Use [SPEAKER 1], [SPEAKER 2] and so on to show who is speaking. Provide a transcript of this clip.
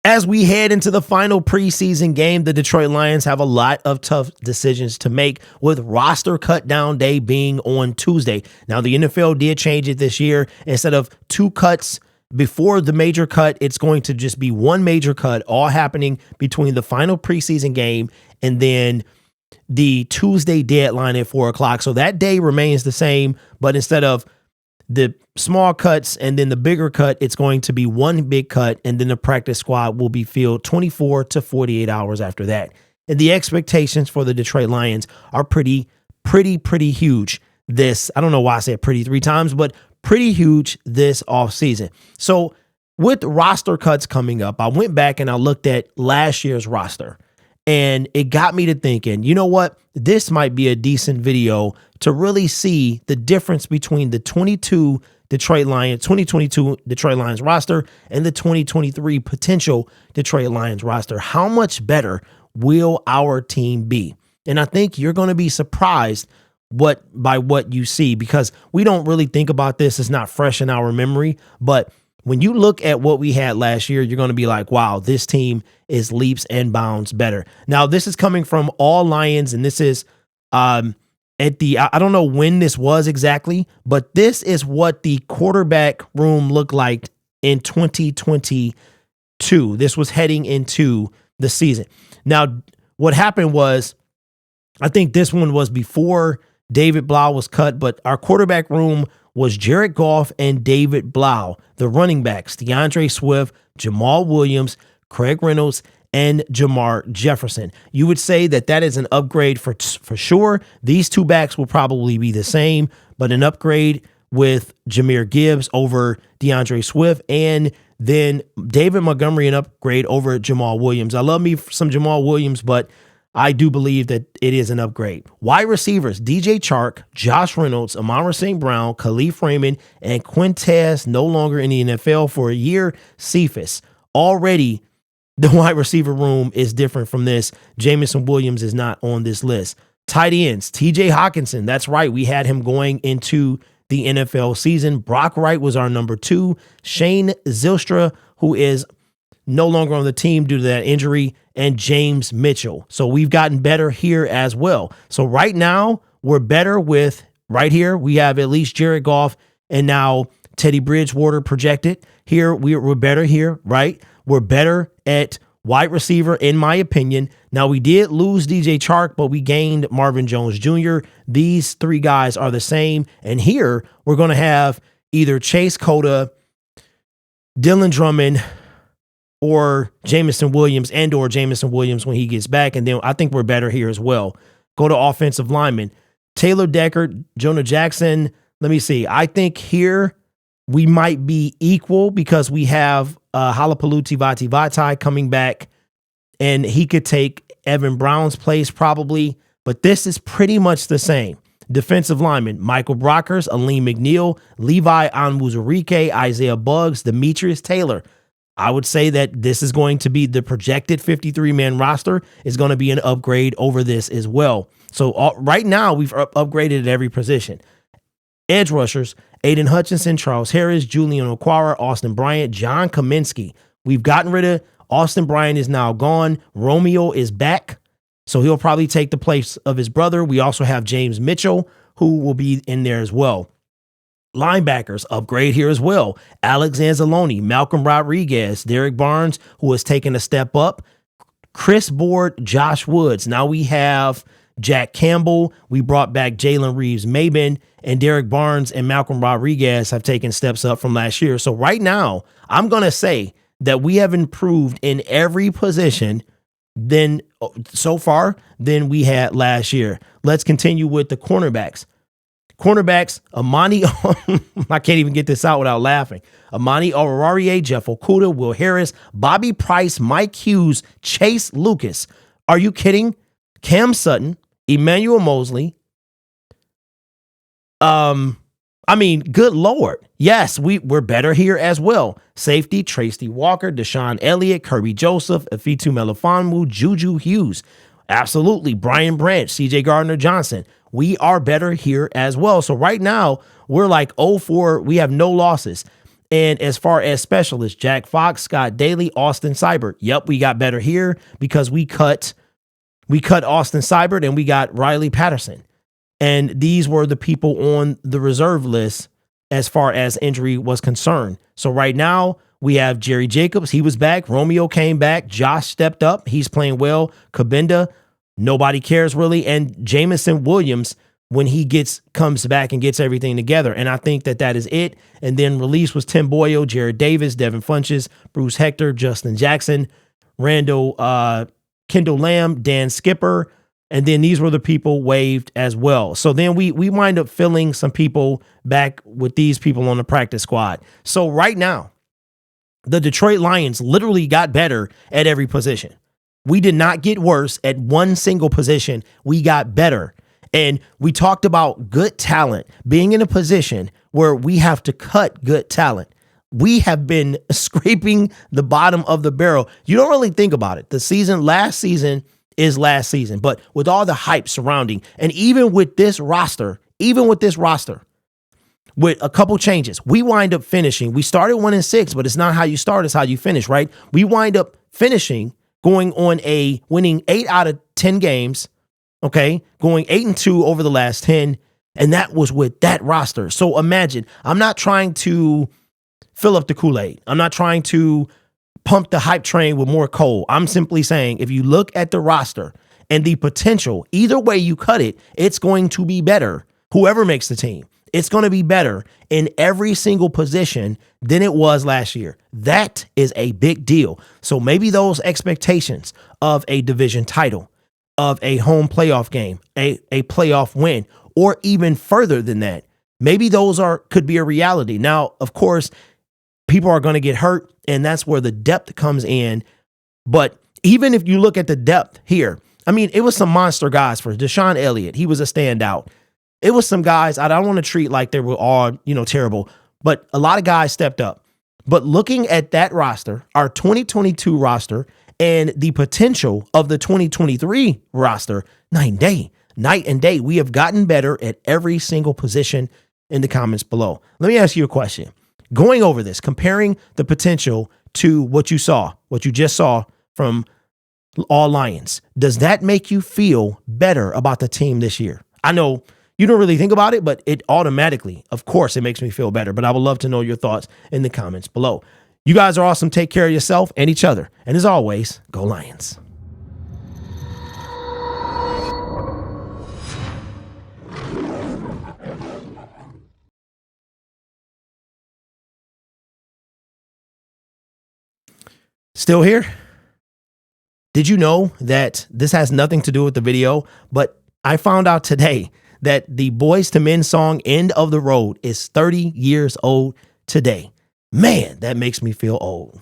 [SPEAKER 1] As we head into the final preseason game, the Detroit Lions have a lot of tough decisions to make, with roster cut down day being on Tuesday. Now, the NFL did change it this year. Instead of two cuts before the major cut, it's going to just be one major cut, all happening between the final preseason game and then the Tuesday deadline at 4 o'clock. So that day remains the same, but instead of the small cuts and then the bigger cut, it's going to be one big cut, and then the practice squad will be filled 24 to 48 hours after that. And the expectations for the Detroit Lions are pretty huge. I don't know why I said pretty three times, but pretty huge this offseason. So with roster cuts coming up, I went back and I looked at last year's roster, and it got me to thinking, you know what? This might be a decent video to really see the difference between the 2022 Detroit Lions roster and the 2023 potential Detroit Lions roster. How much better will our team be? And I think you're going to be surprised by what you see, because we don't really think about this. It's not fresh in our memory, but when you look at what we had last year, you're going to be like, wow, this team is leaps and bounds better. Now, this is coming from all Lions, and this is I don't know when this was exactly, but this is what the quarterback room looked like in 2022. This was heading into the season. Now, what happened was, I think this one was before David Blau was cut, but our quarterback room was Jared Goff and David Blau. The running backs, DeAndre Swift, Jamal Williams, Craig Reynolds, and Jamar Jefferson. You would say that is an upgrade for sure. These two backs will probably be the same, but an upgrade with Jahmyr Gibbs over DeAndre Swift, and then David Montgomery an upgrade over Jamal Williams. I love me some Jamal Williams, but I do believe that it is an upgrade. Wide receivers, DJ Chark, Josh Reynolds, Amon St. Brown, Khalif Raymond, and Quintez, no longer in the NFL for a year, Cephas. Already, the wide receiver room is different from this. Jamison Williams is not on this list. Tight ends, TJ Hawkinson. That's right. We had him going into the NFL season. Brock Wright was our number 2. Shane Zylstra, who is no longer on the team due to that injury, and James Mitchell. So we've gotten better here as well. So right now, we're better with, right here, we have at least Jared Goff and now Teddy Bridgewater projected. Here, we're better here, right? We're better at wide receiver, in my opinion. Now, we did lose DJ Chark, but we gained Marvin Jones Jr. These three guys are the same. And here, we're going to have either Chase Cota, Dylan Drummond, or Jamison Williams when he gets back. And then I think we're better here as well. Go to offensive linemen. Taylor Decker, Jonah Jackson. Let me see. I think here we might be equal because we have Halapalooty Vati coming back, and he could take Evan Brown's place probably. But this is pretty much the same. Defensive linemen, Michael Brockers, Aleem McNeil, Levi Onwuzurike, Isaiah Buggs, Demetrius Taylor. I would say that this is going to be the projected 53-man roster is going to be an upgrade over this as well. So right now we've upgraded at every position. Edge rushers, Aiden Hutchinson, Charles Harris, Julian Okwara, Austin Bryant, John Kaminsky. We've gotten rid of Austin Bryant is now gone. Romeo is back, so he'll probably take the place of his brother. We also have James Mitchell, who will be in there as well. Linebackers, upgrade here as well. Alex Anzalone, Malcolm Rodriguez, Derek Barnes, who has taken a step up. Chris Board, Josh Woods. Now we have Jack Campbell. We brought back Jalen Reeves-Maybin, and Derek Barnes and Malcolm Rodriguez have taken steps up from last year. So right now, I'm going to say that we have improved in every position so far than we had last year. Let's continue with the cornerbacks. Cornerbacks, Amani, I can't even get this out without laughing. Amani Oruwariye, Jeff Okudah, Will Harris, Bobby Price, Mike Hughes, Chase Lucas. Are you kidding? Cam Sutton, Emmanuel Mosley. Good Lord. Yes, we're better here as well. Safety, Tracy Walker, Deshaun Elliott, Kirby Joseph, Afitu Melifonwu, Juju Hughes. Absolutely. Brian Branch, CJ Gardner-Johnson. We are better here as well. So right now, we're like 0-4. We have no losses. And as far as specialists, Jack Fox, Scott Daly, Austin Seibert. Yep, we got better here because we cut Austin Seibert and we got Riley Patterson. And these were the people on the reserve list as far as injury was concerned. So right now we have Jerry Jacobs. He was back. Romeo came back. Josh stepped up. He's playing well. Kabinda, nobody cares really. And Jamison Williams, when he comes back and gets everything together. And I think that is it. And then release was Tim Boyle, Jared Davis, Devin Funches, Bruce Hector, Justin Jackson, Kendall Lamb, Dan Skipper. And then these were the people waived as well. So then we wind up filling some people back with these people on the practice squad. So right now, the Detroit Lions literally got better at every position. We did not get worse at one single position. We got better. And we talked about good talent being in a position where we have to cut good talent. We have been scraping the bottom of the barrel. You don't really think about it. Last season is last season, but with all the hype surrounding, and even with this roster, with a couple changes, we wind up finishing. We started 1-6, but it's not how you start, it's how you finish, right? We wind up finishing, going on winning 8 out of 10 games. Okay, going 8-2 over the last 10, and that was with that roster. So imagine, I'm not trying to fill up the Kool-Aid. I'm not trying to pump the hype train with more coal. I'm simply saying, if you look at the roster and the potential, either way you cut it, it's going to be better. Whoever makes the team, it's going to be better in every single position than it was last year. That is a big deal. So maybe those expectations of a division title, of a home playoff game, a playoff win, or even further than that. Maybe those could be a reality. Now, of course, people are going to get hurt, and that's where the depth comes in. But even if you look at the depth here, I mean, it was some monster guys for Deshaun Elliott. He was a standout. It was some guys I don't want to treat like they were all, terrible, but a lot of guys stepped up. But looking at that roster, our 2022 roster, and the potential of the 2023 roster, night and day, we have gotten better at every single position. In the comments below, let me ask you a question. Going over this, comparing the potential to what you just saw from all Lions, does that make you feel better about the team this year? I know you don't really think about it, but it automatically, of course, it makes me feel better. But I would love to know your thoughts in the comments below. You guys are awesome. Take care of yourself and each other. And as always, go Lions. Still here? Did you know that this has nothing to do with the video, but I found out today that the Boyz II Men song End of the Road is 30 years old today. Man, that makes me feel old.